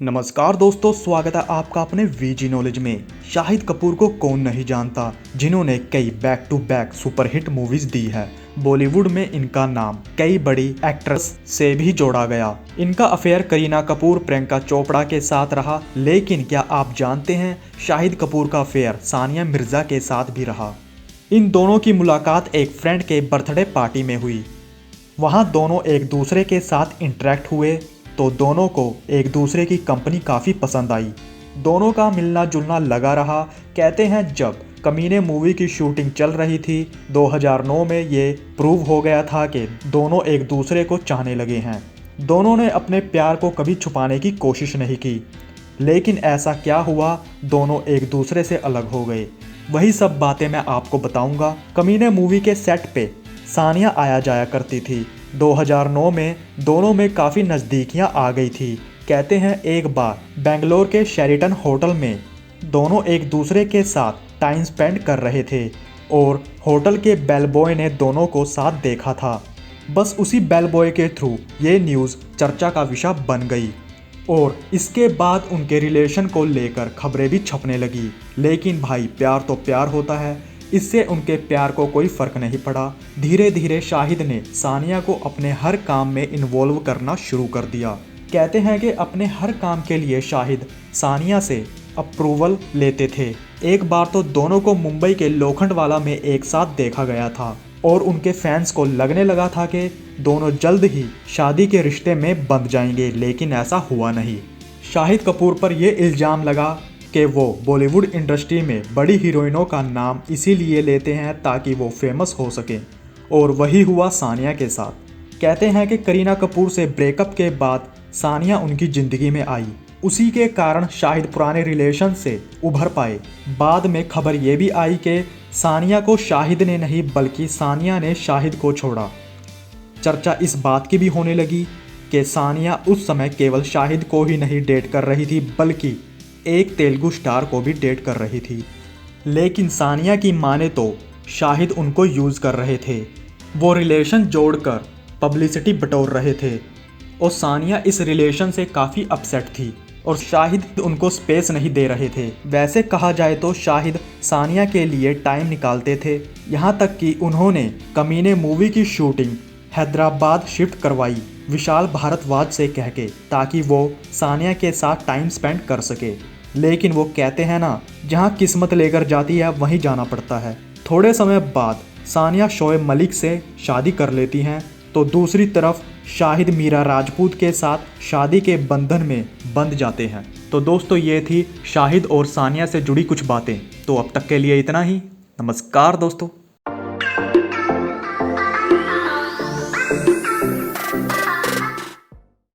नमस्कार दोस्तों, स्वागत है आपका अपने वीजी नॉलेज में। शाहिद कपूर को कौन नहीं जानता, जिन्होंने कई back to back superhit movies दी है। बॉलीवुड में इनका नाम कई बड़ी एक्ट्रेस से भी जोड़ा गया। इनका अफेयर करीना कपूर, प्रियंका चोपड़ा के साथ रहा, लेकिन क्या आप जानते हैं शाहिद कपूर का अफेयर सानिया मिर्जा के साथ भी रहा। इन दोनों की मुलाकात एक फ्रेंड के बर्थडे पार्टी में हुई। वहाँ दोनों एक दूसरे के साथ इंटरेक्ट हुए तो दोनों को एक दूसरे की कंपनी काफ़ी पसंद आई। दोनों का मिलना जुलना लगा रहा। कहते हैं जब कमीने मूवी की शूटिंग चल रही थी 2009 में, ये प्रूव हो गया था कि दोनों एक दूसरे को चाहने लगे हैं। दोनों ने अपने प्यार को कभी छुपाने की कोशिश नहीं की, लेकिन ऐसा क्या हुआ, दोनों एक दूसरे से अलग हो गए। वही सब बातें मैं आपको बताऊंगा। कमीने मूवी के सेट पे सानिया आया जाया करती थी। 2009 में दोनों में काफ़ी नज़दीकियां आ गई थी। कहते हैं एक बार बेंगलोर के शेरिटन होटल में दोनों एक दूसरे के साथ टाइम स्पेंड कर रहे थे और होटल के बेल बॉय ने दोनों को साथ देखा था। बस उसी बेल बॉय के थ्रू ये न्यूज़ चर्चा का विषय बन गई और इसके बाद उनके रिलेशन को लेकर खबरें भी छपने लगी। लेकिन भाई, प्यार तो प्यार होता है, इससे उनके प्यार को कोई फ़र्क नहीं पड़ा। धीरे धीरे शाहिद ने सानिया को अपने हर काम में इन्वॉल्व करना शुरू कर दिया। कहते हैं कि अपने हर काम के लिए शाहिद सानिया से अप्रूवल लेते थे। एक बार तो दोनों को मुंबई के लोखंडवाला में एक साथ देखा गया था और उनके फैंस को लगने लगा था कि दोनों जल्द ही शादी के रिश्ते में बंध जाएंगे, लेकिन ऐसा हुआ नहीं। शाहिद कपूर पर यह इल्ज़ाम लगा कि वो बॉलीवुड इंडस्ट्री में बड़ी हीरोइनों का नाम इसीलिए लेते हैं ताकि वो फेमस हो सकें, और वही हुआ सानिया के साथ। कहते हैं कि करीना कपूर से ब्रेकअप के बाद सानिया उनकी ज़िंदगी में आई। उसी के कारण शाहिद पुराने रिलेशन से उभर पाए। बाद में खबर ये भी आई कि सानिया को शाहिद ने नहीं बल्कि सानिया ने शाहिद को छोड़ा। चर्चा इस बात की भी होने लगी कि सानिया उस समय केवल शाहिद को ही नहीं डेट कर रही थी बल्कि एक तेलुगु स्टार को भी डेट कर रही थी। लेकिन सानिया की माने तो शाहिद उनको यूज़ कर रहे थे। वो रिलेशन जोड़कर पब्लिसिटी बटोर रहे थे और सानिया इस रिलेशन से काफ़ी अपसेट थी और शाहिद उनको स्पेस नहीं दे रहे थे। वैसे कहा जाए तो शाहिद सानिया के लिए टाइम निकालते थे, यहाँ तक कि उन्होंने कमीने मूवी की शूटिंग हैदराबाद शिफ्ट करवाई विशाल भारद्वाज से कह के, ताकि वो सानिया के साथ टाइम स्पेंड कर सके। लेकिन वो कहते हैं ना, जहाँ किस्मत लेकर जाती है वहीं जाना पड़ता है। थोड़े समय बाद सानिया शोएब मलिक से शादी कर लेती हैं, तो दूसरी तरफ शाहिद मीरा राजपूत के साथ शादी के बंधन में बंध जाते हैं। तो दोस्तों, ये थी शाहिद और सानिया से जुड़ी कुछ बातें। तो अब तक के लिए इतना ही। नमस्कार दोस्तों।